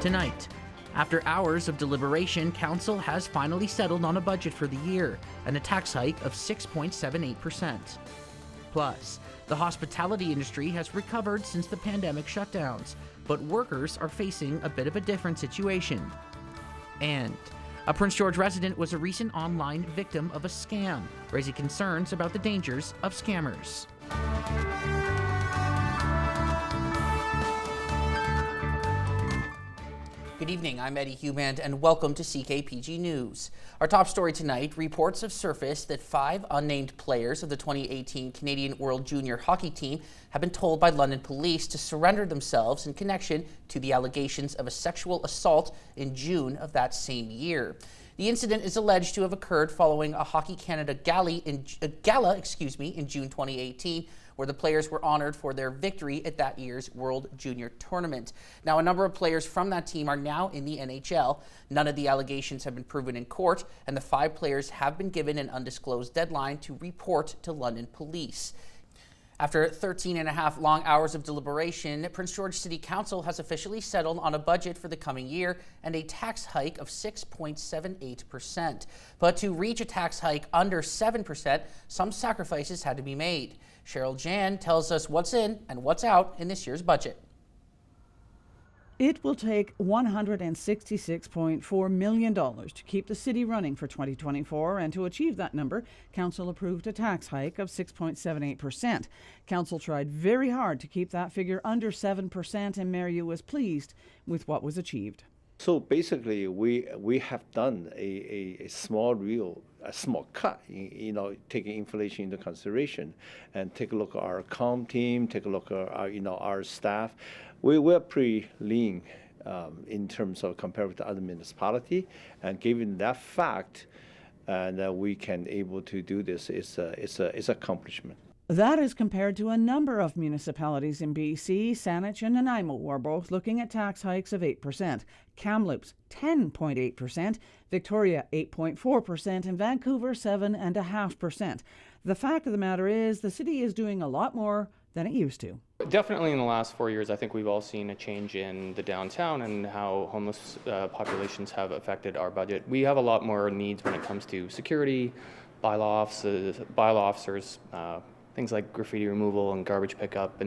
Tonight, after hours of deliberation, Council has finally settled on a budget for the year and a tax hike of 6.78%. Plus, the hospitality industry has recovered since the pandemic shutdowns, but workers are facing a bit of a different situation. And a Prince George resident was a recent online victim of a scam, raising concerns about the dangers of scammers. Good evening, I'm Eddie Huband, and welcome to CKPG News. Our top story tonight, reports have surfaced that 5 unnamed players of the 2018 Canadian World Junior Hockey Team have been told by London police to surrender themselves in connection to the allegations of a sexual assault in June of that same year. The incident is alleged to have occurred following a Hockey Canada gala in June 2018, where the players were honored for their victory at that year's World Junior Tournament. Now, a number of players from that team are now in the NHL. None of the allegations have been proven in court, and the 5 players have been given an undisclosed deadline to report to London police. After 13 and a half long hours of deliberation, Prince George City Council has officially settled on a budget for the coming year and a tax hike of 6.78%. But to reach a tax hike under 7%, some sacrifices had to be made. Cheryl Jan tells us what's in and what's out in this year's budget. It will take $166.4 million to keep the city running for 2024, and to achieve that number, Council approved a tax hike of 6.78%. Council tried very hard to keep that figure under 7%, and Mario was pleased with what was achieved. So basically, we have done a small cut, taking inflation into consideration, and take a look at our comm team, take a look at our staff. We're pretty lean in terms of compared with the other municipality, and given that fact, and we can able to do this, it's accomplishment. That is compared to a number of municipalities in BC. Saanich and Nanaimo are both looking at tax hikes of 8%, Kamloops 10.8%, Victoria 8.4%, and Vancouver 7.5%. The fact of the matter is the city is doing a lot more than it used to. Definitely in the last 4 years, I think we've all seen a change in the downtown and how homeless populations have affected our budget. We have a lot more needs when it comes to security, bylaw officers, things like graffiti removal and garbage pickup.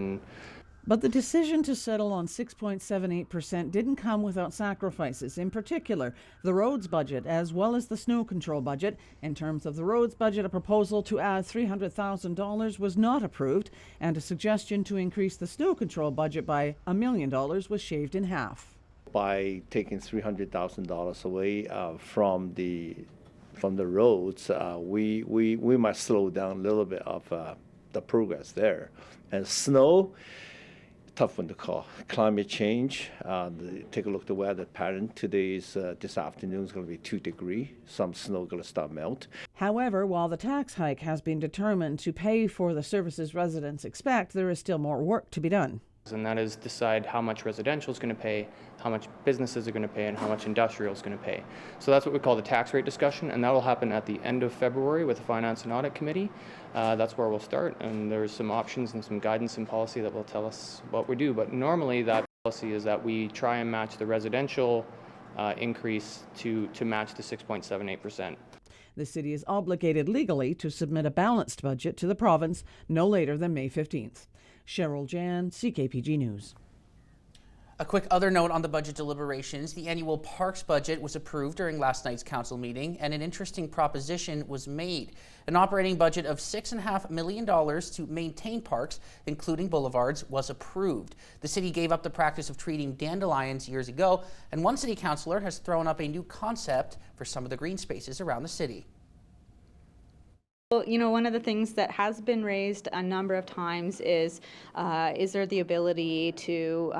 But the decision to settle on 6.78% didn't come without sacrifices. In particular, the roads budget as well as the snow control budget. In terms of the roads budget, a proposal to add $300,000 was not approved, and a suggestion to increase the snow control budget by $1 million was shaved in half. By taking $300,000 away from the roads, we might slow down a little bit of the progress there. And snow, tough one to call. Climate change, take a look at the weather pattern. This afternoon is going to be 2 degrees. Some snow going to start melt. However, while the tax hike has been determined to pay for the services residents expect, there is still more work to be done. And that is decide how much residential is going to pay, how much businesses are going to pay, and how much industrial is going to pay. So that's what we call the tax rate discussion, and that will happen at the end of February with the Finance and Audit Committee. That's where we'll start, and there's some options and some guidance and policy that will tell us what we do. But normally that policy is that we try and match the residential increase to match the 6.78%. The city is obligated legally to submit a balanced budget to the province no later than May 15th. Cheryl Jan, CKPG News. A quick other note on the budget deliberations. The annual parks budget was approved during last night's council meeting, and an interesting proposition was made. An operating budget of $6.5 million to maintain parks, including boulevards, was approved. The city gave up the practice of treating dandelions years ago, and one city councillor has thrown up a new concept for some of the green spaces around the city. Well, one of the things that has been raised a number of times is there the ability to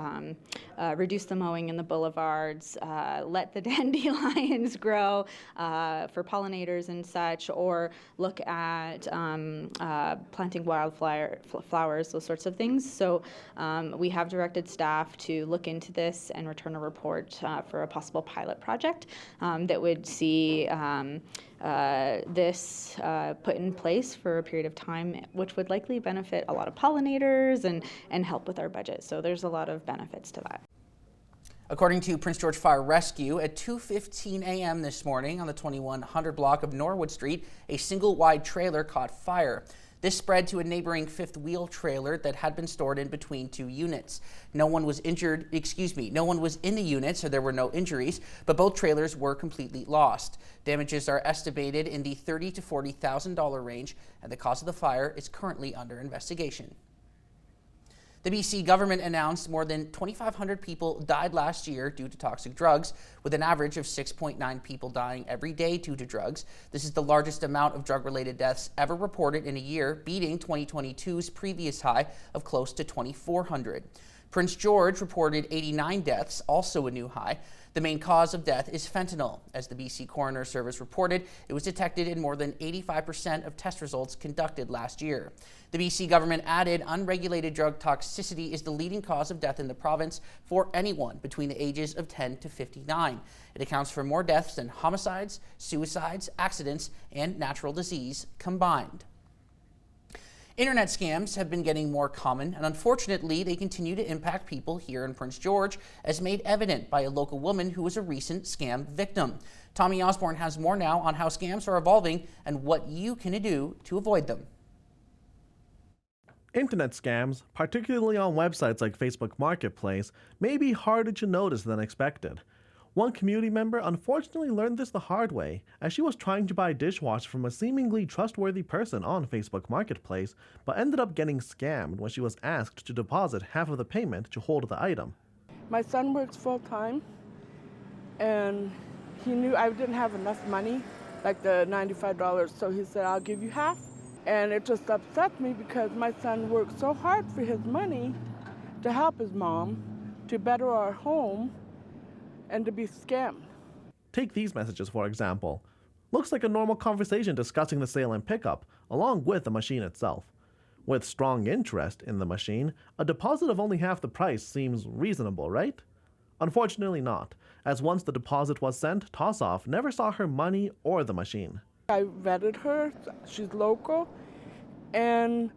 reduce the mowing in the boulevards, let the dandelions grow for pollinators and such, or look at planting wildflowers, those sorts of things. So we have directed staff to look into this and return a report for a possible pilot project that would see this put in place for a period of time, which would likely benefit a lot of pollinators and help with our budget. So there's a lot of benefits to that. According to Prince George Fire Rescue, at 2:15 a.m. this morning on the 2100 block of Norwood Street, a single wide trailer caught fire. This spread to a neighboring fifth wheel trailer that had been stored in between two units. No one was in the unit, so there were no injuries, but both trailers were completely lost. Damages are estimated in the $30,000 to $40,000 range, and the cause of the fire is currently under investigation. The BC government announced more than 2,500 people died last year due to toxic drugs, with an average of 6.9 people dying every day due to drugs. This is the largest amount of drug-related deaths ever reported in a year, beating 2022's previous high of close to 2,400. Prince George reported 89 deaths, also a new high. The main cause of death is fentanyl. As the BC Coroner Service reported, it was detected in more than 85% of test results conducted last year. The BC government added unregulated drug toxicity is the leading cause of death in the province for anyone between the ages of 10 to 59. It accounts for more deaths than homicides, suicides, accidents, and natural disease combined. Internet scams have been getting more common, and unfortunately, they continue to impact people here in Prince George, as made evident by a local woman who was a recent scam victim. Tommy Osborne has more now on how scams are evolving and what you can do to avoid them. Internet scams, particularly on websites like Facebook Marketplace, may be harder to notice than expected. One community member unfortunately learned this the hard way, as she was trying to buy a dishwasher from a seemingly trustworthy person on Facebook Marketplace, but ended up getting scammed when she was asked to deposit half of the payment to hold the item. My son works full-time, and he knew I didn't have enough money, like the $95, so he said, I'll give you half. And it just upset me because my son worked so hard for his money to help his mom, to better our home, and to be scammed. Take these messages for example. Looks like a normal conversation discussing the sale and pickup, along with the machine itself. With strong interest in the machine, a deposit of only half the price seems reasonable, right? Unfortunately not, as once the deposit was sent, Tossoff never saw her money or the machine. I vetted her, she's local, and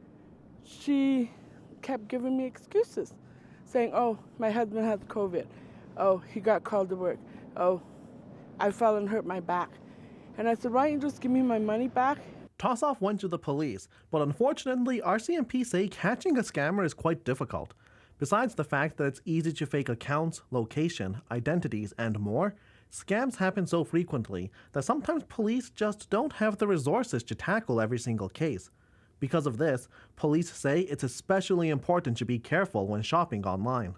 she kept giving me excuses, saying, oh, my husband has COVID. Oh, he got called to work. Oh, I fell and hurt my back. And I said, why don't you just give me my money back? Tossoff went to the police, but unfortunately, RCMP say catching a scammer is quite difficult. Besides the fact that it's easy to fake accounts, location, identities, and more, scams happen so frequently that sometimes police just don't have the resources to tackle every single case. Because of this, police say it's especially important to be careful when shopping online.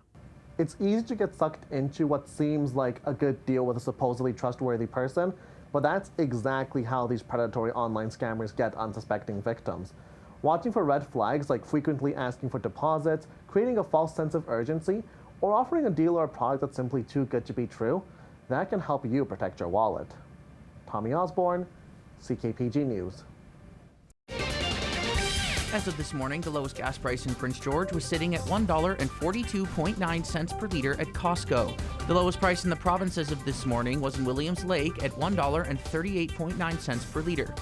It's easy to get sucked into what seems like a good deal with a supposedly trustworthy person, but that's exactly how these predatory online scammers get unsuspecting victims. Watching for red flags like frequently asking for deposits, creating a false sense of urgency, or offering a deal or a product that's simply too good to be true, that can help you protect your wallet. Tommy Osborne, CKPG News. As of this morning, the lowest gas price in Prince George was sitting at $1.42.9 per liter at Costco. The lowest price in the province as of this morning was in Williams Lake at $1.38.9 per liter.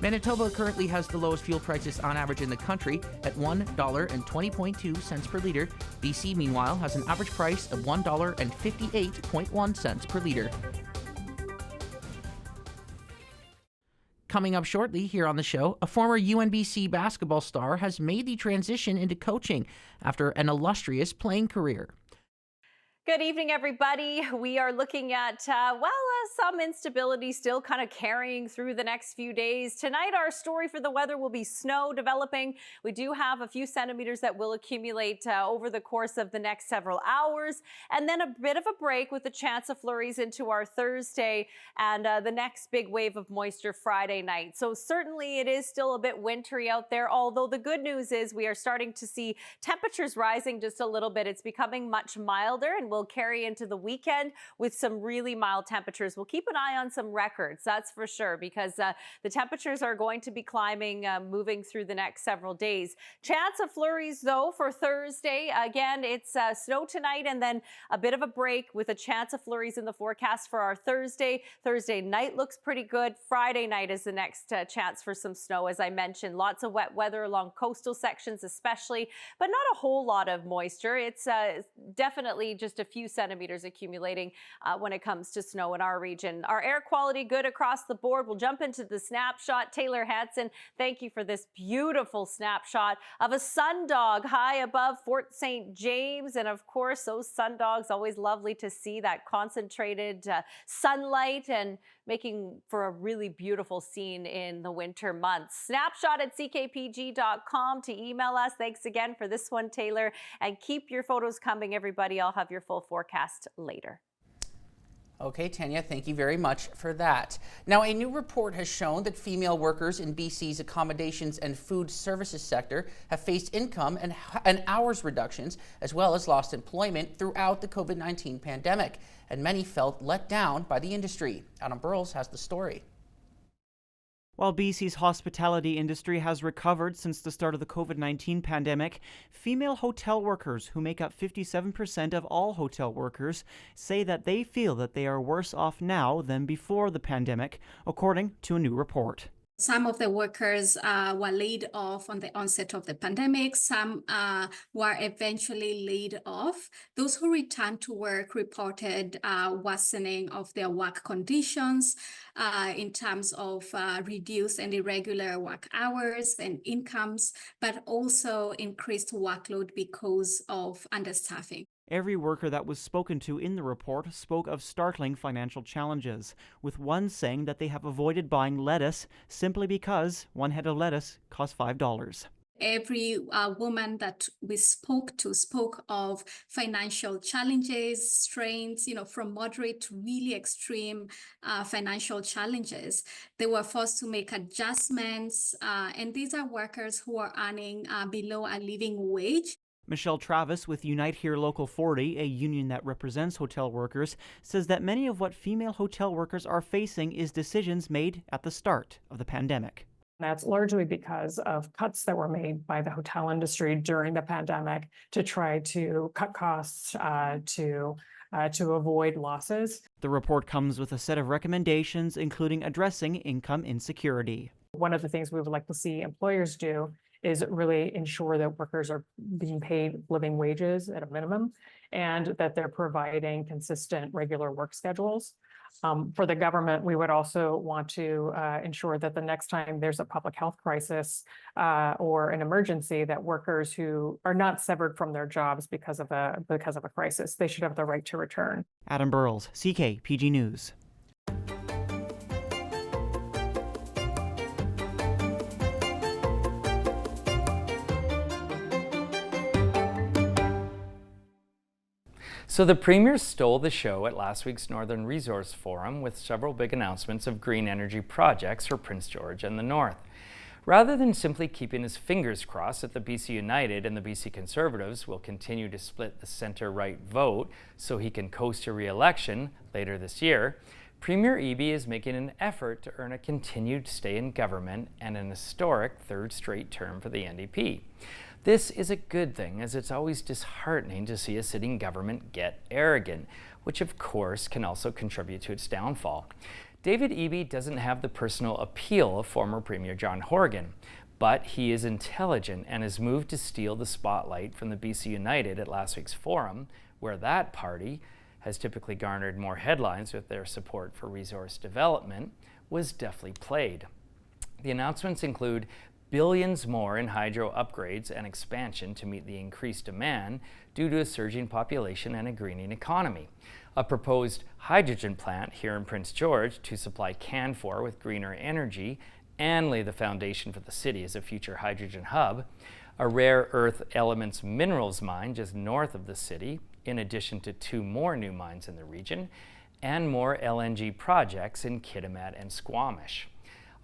Manitoba currently has the lowest fuel prices on average in the country at $1.20.2 per liter. BC, meanwhile, has an average price of $1.58.1 per liter. Coming up shortly here on the show, a former UNBC basketball star has made the transition into coaching after an illustrious playing career. Good evening, everybody. We are looking at, some instability still kind of carrying through the next few days. Tonight, our story for the weather will be snow developing. We do have a few centimeters that will accumulate over the course of the next several hours, and then a bit of a break with a chance of flurries into our Thursday and the next big wave of moisture Friday night. So certainly it is still a bit wintry out there, although the good news is we are starting to see temperatures rising just a little bit. It's becoming much milder and will carry into the weekend with some really mild temperatures. We'll keep an eye on some records, that's for sure, because the temperatures are going to be climbing moving through the next several days. Chance of flurries, though, for Thursday. Again, it's snow tonight and then a bit of a break with a chance of flurries in the forecast for our Thursday. Thursday night looks pretty good. Friday night is the next chance for some snow, as I mentioned. Lots of wet weather along coastal sections especially, but not a whole lot of moisture. It's definitely just a few centimeters accumulating when it comes to snow in our region. Our air quality good across the board. We'll jump into the snapshot. Taylor Hanson, thank you for this beautiful snapshot of a sundog high above Fort St. James. And of course, those sundogs, always lovely to see that concentrated sunlight and making for a really beautiful scene in the winter months. Snapshot at ckpg.com to email us. Thanks again for this one, Taylor. And keep your photos coming, everybody. I'll have your full forecast later. Okay, Tanya, thank you very much for that. Now, a new report has shown that female workers in BC's accommodations and food services sector have faced income and hours reductions, as well as lost employment throughout the COVID-19 pandemic. And many felt let down by the industry. Adam Burles has the story. While BC's hospitality industry has recovered since the start of the COVID-19 pandemic, female hotel workers, who make up 57% of all hotel workers, say that they feel that they are worse off now than before the pandemic, according to a new report. Some of the workers were laid off on the onset of the pandemic. Some were eventually laid off. Those who returned to work reported worsening of their work conditions in terms of reduced and irregular work hours and incomes, but also increased workload because of understaffing. Every worker that was spoken to in the report spoke of startling financial challenges, with one saying that they have avoided buying lettuce simply because one head of lettuce cost $5. Every woman that we spoke to spoke of financial challenges, strains, from moderate to really extreme financial challenges. They were forced to make adjustments, and these are workers who are earning below a living wage. Michelle Travis with Unite Here Local 40, a union that represents hotel workers, says that many of what female hotel workers are facing is decisions made at the start of the pandemic. That's largely because of cuts that were made by the hotel industry during the pandemic to try to cut costs to avoid losses. The report comes with a set of recommendations, including addressing income insecurity. One of the things we would like to see employers do is really ensure that workers are being paid living wages at a minimum and that they're providing consistent, regular work schedules. For the government, we would also want to ensure that the next time there's a public health crisis or an emergency, that workers who are not severed from their jobs because of a crisis, they should have the right to return. Adam Burles, CKPG News. So the Premier stole the show at last week's Northern Resource Forum with several big announcements of green energy projects for Prince George and the North. Rather than simply keeping his fingers crossed that the BC United and the BC Conservatives will continue to split the centre-right vote so he can coast to re-election later this year, Premier Eby is making an effort to earn a continued stay in government and an historic third straight term for the NDP. This is a good thing, as it's always disheartening to see a sitting government get arrogant, which of course can also contribute to its downfall. David Eby doesn't have the personal appeal of former Premier John Horgan, but he is intelligent, and his move to steal the spotlight from the BC United at last week's forum, where that party has typically garnered more headlines with their support for resource development, was deftly played. The announcements include billions more in hydro upgrades and expansion to meet the increased demand due to a surging population and a greening economy. A proposed hydrogen plant here in Prince George to supply Canfor with greener energy and lay the foundation for the city as a future hydrogen hub. A rare earth elements minerals mine just north of the city, in addition to 2 more new mines in the region, and more LNG projects in Kitimat and Squamish.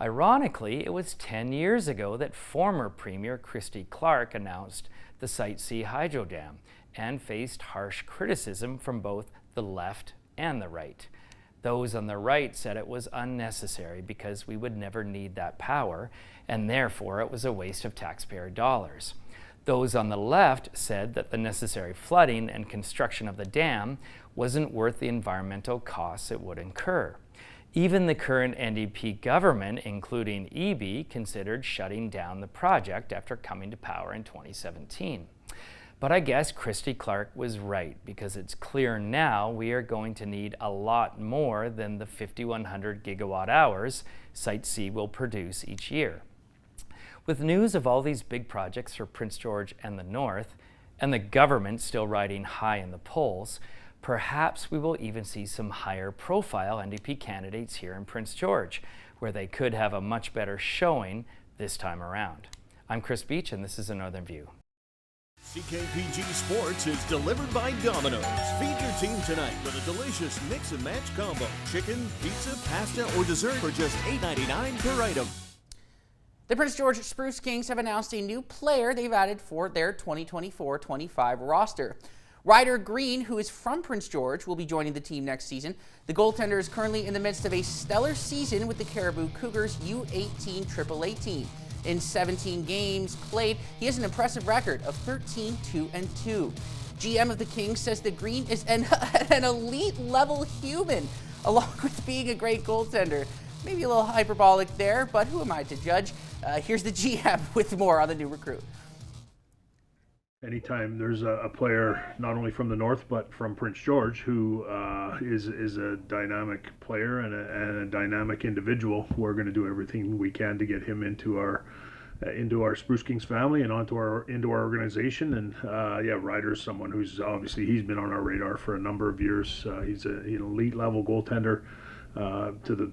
Ironically, it was 10 years ago that former Premier Christy Clark announced the Site C hydro dam and faced harsh criticism from both the left and the right. Those on the right said it was unnecessary because we would never need that power, and therefore it was a waste of taxpayer dollars. Those on the left said that the necessary flooding and construction of the dam wasn't worth the environmental costs it would incur. Even the current NDP government, including Eby, considered shutting down the project after coming to power in 2017. But I guess Christy Clark was right, because it's clear now we are going to need a lot more than the 5,100 gigawatt hours Site C will produce each year. With news of all these big projects for Prince George and the North, and the government still riding high in the polls, perhaps we will even see some higher profile NDP candidates here in Prince George, where they could have a much better showing this time around. I'm Chris Beach, and this is a Northern View. CKPG Sports is delivered by Domino's. Feed your team tonight with a delicious mix and match combo. Chicken, pizza, pasta, or dessert for just $8.99 per item. The Prince George Spruce Kings have announced a new player they've added for their 2024-25 roster. Ryder Green, who is from Prince George, will be joining the team next season. The goaltender is currently in the midst of a stellar season with the Caribou Cougars U18 AAA team. In 17 games played, he has an impressive record of 13-2-2. GM of the Kings says that Green is an elite level human, along with being a great goaltender. Maybe a little hyperbolic there, but who am I to judge? Here's the GM with more on the new recruit. Anytime there's a player not only from the North but from Prince George who is a dynamic player and a dynamic individual, we're going to do everything we can to get him into our Spruce Kings family and into our organization. And yeah, Ryder's someone who's obviously he's been on our radar for a number of years. He's an elite level goaltender. To the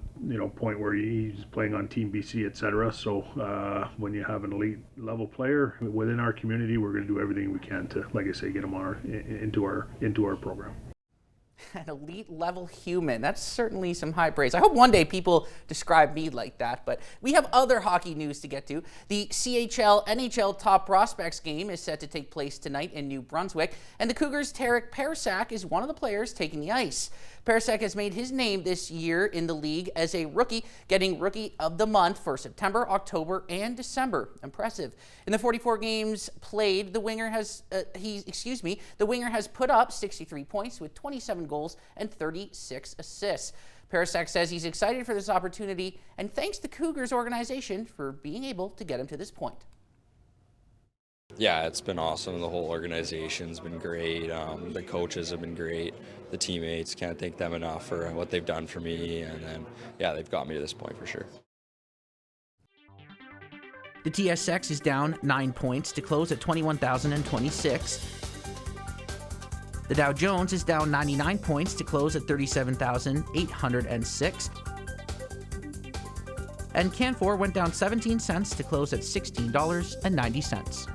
point where he's playing on Team BC, etc. So when you have an elite level player within our community, we're going to do everything we can to, like I say, get him into our program. An elite level human. That's certainly some high praise. I hope one day people describe me like that, but we have other hockey news to get to. The CHL NHL Top Prospects game is set to take place tonight in New Brunswick, and the Cougars' Tarek Parasak is one of the players taking the ice. Parasak has made his name this year in the league as a rookie, getting Rookie of the Month for September, October, and December. Impressive. In the 44 games played, the winger has put up 63 points with 27 goals and 36 assists. Parasak says he's excited for this opportunity and thanks the Cougars organization for being able to get him to this point. Yeah, it's been awesome. The whole organization's been great. The coaches have been great. The teammates, can't thank them enough for what they've done for me. And then, yeah, they've got me to this point for sure. The TSX is down 9 points to close at 21,026. The Dow Jones is down 99 points to close at 37,806. And Canfor went down 17 cents to close at $16.90.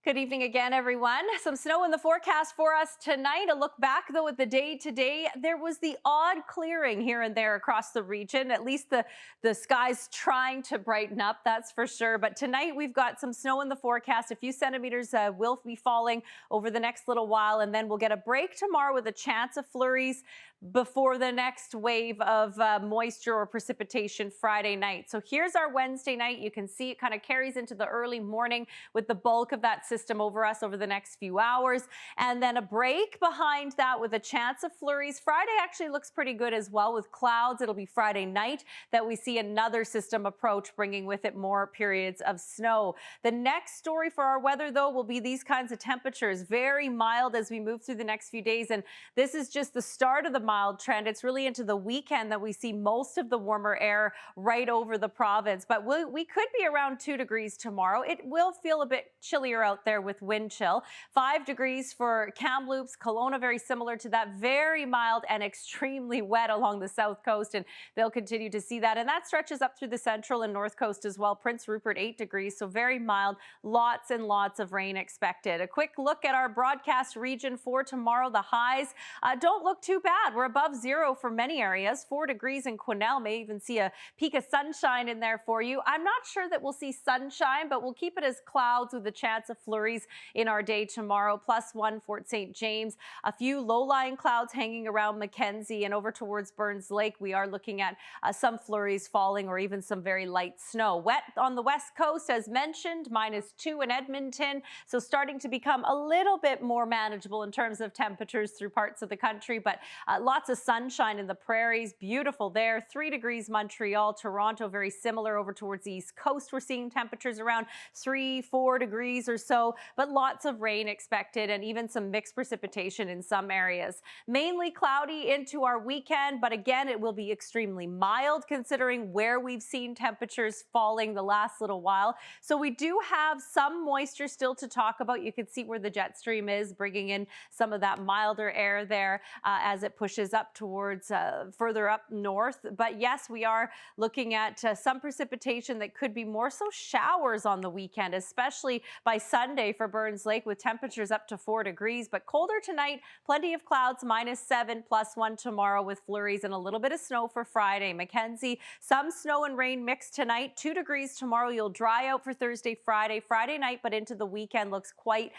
Good evening again, everyone. Some snow in the forecast for us tonight. A look back, though, at the day today. There was the odd clearing here and there across the region. At least the sky's trying to brighten up, that's for sure. But tonight we've got some snow in the forecast. A few centimeters will be falling over the next little while, and then we'll get a break tomorrow with a chance of flurries before the next wave of moisture or precipitation Friday night. So here's our Wednesday night. You can see it kind of carries into the early morning with the bulk of that system over us over the next few hours. And then a break behind that with a chance of flurries. Friday actually looks pretty good as well with clouds. It'll be Friday night that we see another system approach, bringing with it more periods of snow. The next story for our weather, though, will be these kinds of temperatures. Very mild as we move through the next few days. And this is just the start of the mild trend. It's really into the weekend that we see most of the warmer air right over the province. But we could be around 2 degrees tomorrow. It will feel a bit chillier out there with wind chill. 5 degrees for Kamloops, Kelowna, very similar to that. Very mild and extremely wet along the south coast, and they'll continue to see that. And that stretches up through the central and north coast as well. Prince Rupert, 8 degrees, so very mild. Lots and lots of rain expected. A quick look at our broadcast region for tomorrow. The highs don't look too bad. We're above zero for many areas. 4 degrees in Quesnel. May even see a peak of sunshine in there for you. I'm not sure that we'll see sunshine, but we'll keep it as clouds with a chance of flurries in our day tomorrow. +1 Fort St. James. A few low-lying clouds hanging around Mackenzie and over towards Burns Lake. We are looking at some flurries falling or even some very light snow. Wet on the west coast, as mentioned, -2 in Edmonton. So starting to become a little bit more manageable in terms of temperatures through parts of the country, but lots lots of sunshine in the prairies. Beautiful there. 3 degrees Montreal. Toronto, very similar over towards the East Coast. We're seeing temperatures around 3-4 degrees or so, but lots of rain expected and even some mixed precipitation in some areas. Mainly cloudy into our weekend, but again, it will be extremely mild considering where we've seen temperatures falling the last little while. So we do have some moisture still to talk about. You can see where the jet stream is, bringing in some of that milder air there as it pushes up towards further up north. But yes, we are looking at some precipitation that could be more so showers on the weekend, especially by Sunday for Burns Lake with temperatures up to 4 degrees. But colder tonight, plenty of clouds, -7, +1 tomorrow with flurries and a little bit of snow for Friday. Mackenzie, some snow and rain mixed tonight, 2 degrees tomorrow. You'll dry out for Thursday, Friday night, but into the weekend looks quite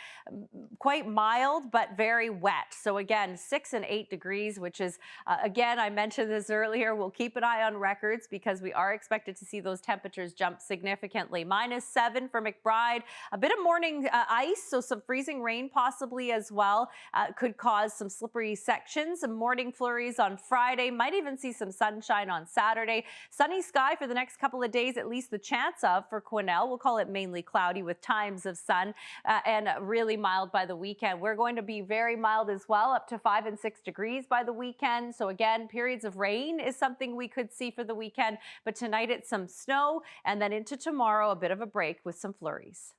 mild, but very wet. So again, 6 and 8 degrees, which is, again, I mentioned this earlier, we'll keep an eye on records because we are expected to see those temperatures jump significantly. -7 for McBride, a bit of morning ice, so some freezing rain possibly as well. Could cause some slippery sections, some morning flurries on Friday, might even see some sunshine on Saturday. Sunny sky for the next couple of days, at least the chance of for Quesnel. We'll call it mainly cloudy with times of sun and really mild by the weekend. We're going to be very mild as well, up to 5 and 6 degrees by the weekend. So again, periods of rain is something we could see for the weekend, but tonight it's some snow and then into tomorrow, a bit of a break with some flurries.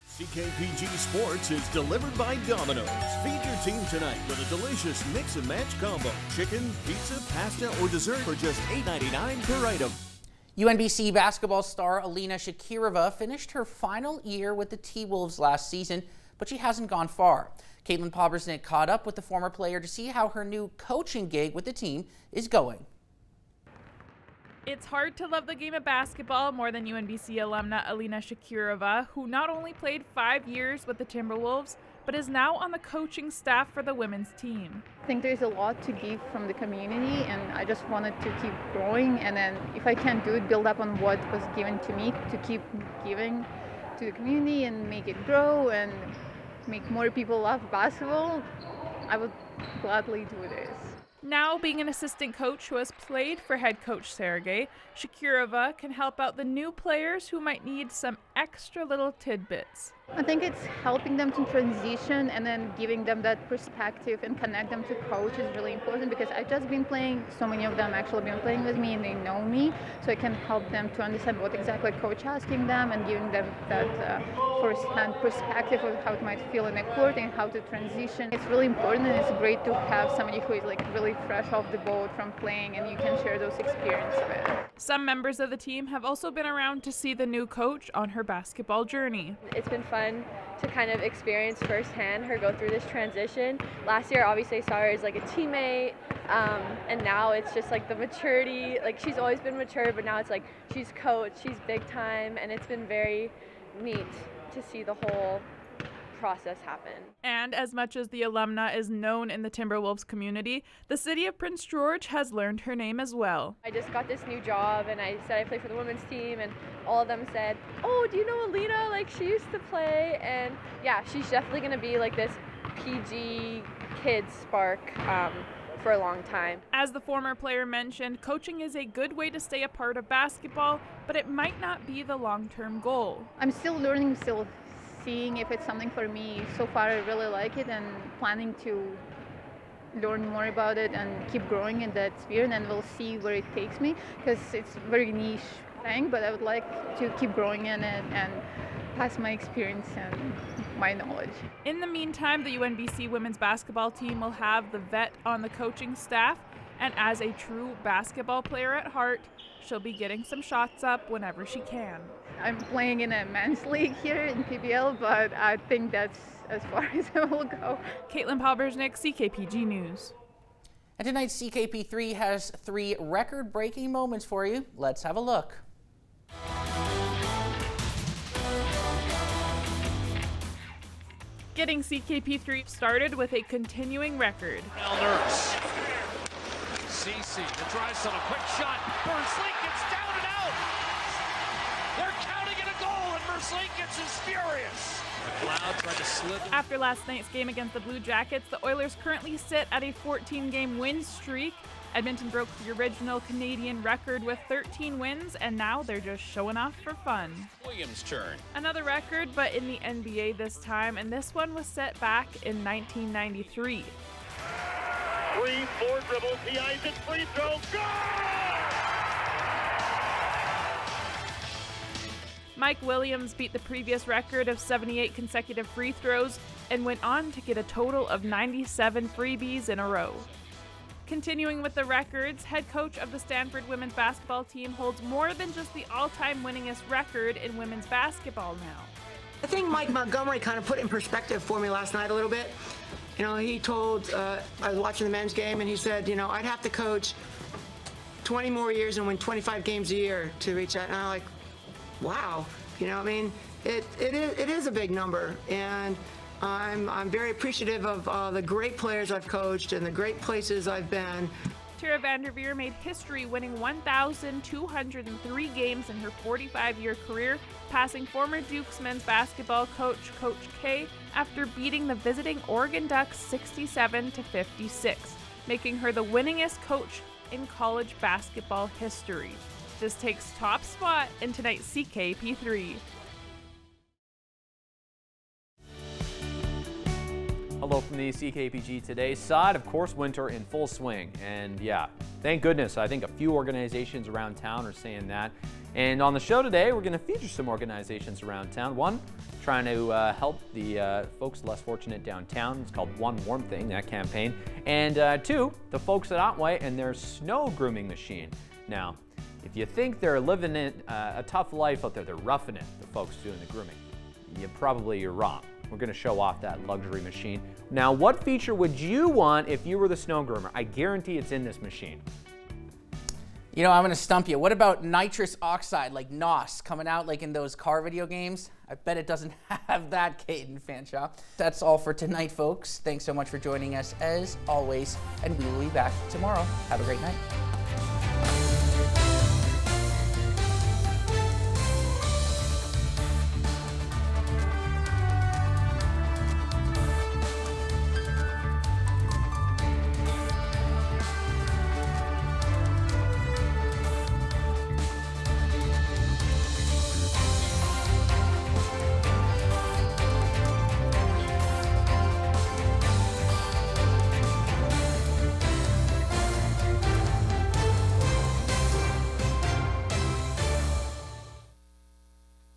CKPG Sports is delivered by Domino's. Feed your team tonight with a delicious mix and match combo. Chicken, pizza, pasta, or dessert for just $8.99 per item. UNBC basketball star Alina Shakirova finished her final year with the T-Wolves last season, but she hasn't gone far. Caitlin Pobersnick caught up with the former player to see how her new coaching gig with the team is going. It's hard to love the game of basketball more than UNBC alumna Alina Shakirova, who not only played 5 years with the Timberwolves, but is now on the coaching staff for the women's team. I think there's a lot to give from the community, and I just wanted to keep growing, and then if I can do it, build up on what was given to me, to keep giving to the community and make it grow and make more people love basketball, I would gladly do this. Now, being an assistant coach who has played for head coach Sergey, Shakirova can help out the new players who might need some extra little tidbits. I think it's helping them to transition and then giving them that perspective and connect them to coach is really important, because I've just been playing, so many of them actually been playing with me and they know me, so I can help them to understand what exactly coach is asking them and giving them that first-hand perspective of how it might feel in the court and how to transition. It's really important, and it's great to have somebody who is like really fresh off the boat from playing and you can share those experiences with. Some members of the team have also been around to see the new coach on her basketball journey. It's been fun to kind of experience firsthand her go through this transition. Last year, obviously, I saw her as like a teammate, and now it's just like the maturity. Like, she's always been mature, but now it's like she's coach, she's big time, and it's been very neat to see the whole process happen. And as much as the alumna is known in the Timberwolves community, the city of Prince George has learned her name as well. I just got this new job and I said I play for the women's team, and all of them said, "Oh, do you know Alina? Like, she used to play." And yeah, she's definitely going to be like this PG kids spark for a long time. As the former player mentioned, coaching is a good way to stay a part of basketball, but it might not be the long-term goal. I'm still learning, still seeing if it's something for me. So far I really like it and planning to learn more about it and keep growing in that sphere, and then we'll see where it takes me, because it's a very niche thing, but I would like to keep growing in it and pass my experience and my knowledge. In the meantime, the UNBC women's basketball team will have the vet on the coaching staff, and as a true basketball player at heart, she'll be getting some shots up whenever she can. I'm playing in a men's league here in PBL, but I think that's as far as I will go. Caitlin Pobersnick, CKPG News. And tonight's CKP3 has 3 record-breaking moments for you. Let's have a look. Getting CKP3 started with a continuing record. Nurse. CC to try some quick shot. Burns-Lake gets down and out. They're counting it a goal, and Burns-Lake is furious. McLeod tried to slither. After last night's game against the Blue Jackets, the Oilers currently sit at a 14-game win streak. Edmonton broke the original Canadian record with 13 wins, and now they're just showing off for fun. Williams' turn. Another record, but in the NBA this time, and this one was set back in 1993. 3-4 dribbles, he eyes it, free throw, goal! Mike Williams beat the previous record of 78 consecutive free throws and went on to get a total of 97 freebies in a row. Continuing with the records, head coach of the Stanford women's basketball team holds more than just the all-time winningest record in women's basketball now. I think Mike Montgomery kind of put it in perspective for me last night a little bit. You know, he told, I was watching the men's game, and he said, you know, I'd have to coach 20 more years and win 25 games a year to reach that. And I'm like, wow. You know, I mean, it is a big number, and I'm very appreciative of the great players I've coached and the great places I've been. Tara Vanderveer made history winning 1,203 games in her 45-year career, passing former Duke's men's basketball coach, Coach K, after beating the visiting Oregon Ducks 67-56, making her the winningest coach in college basketball history. This takes top spot in tonight's CKP3. Hello from the CKPG Today side. Of course, winter in full swing. And yeah, thank goodness. I think a few organizations around town are saying that. And on the show today, we're going to feature some organizations around town. One, trying to help the folks less fortunate downtown. It's called One Warm Thing, that campaign. And two, the folks at Otway and their snow grooming machine. Now, if you think they're living a tough life out there, they're roughing it, the folks doing the grooming, you're wrong. We're going to show off that luxury machine. Now, what feature would you want if you were the snow groomer? I guarantee it's in this machine. You know, I'm going to stump you. What about nitrous oxide, like NOS, coming out like in those car video games? I bet it doesn't have that, Caden Fanshaw. That's all for tonight, folks. Thanks so much for joining us as always, and we will be back tomorrow. Have a great night.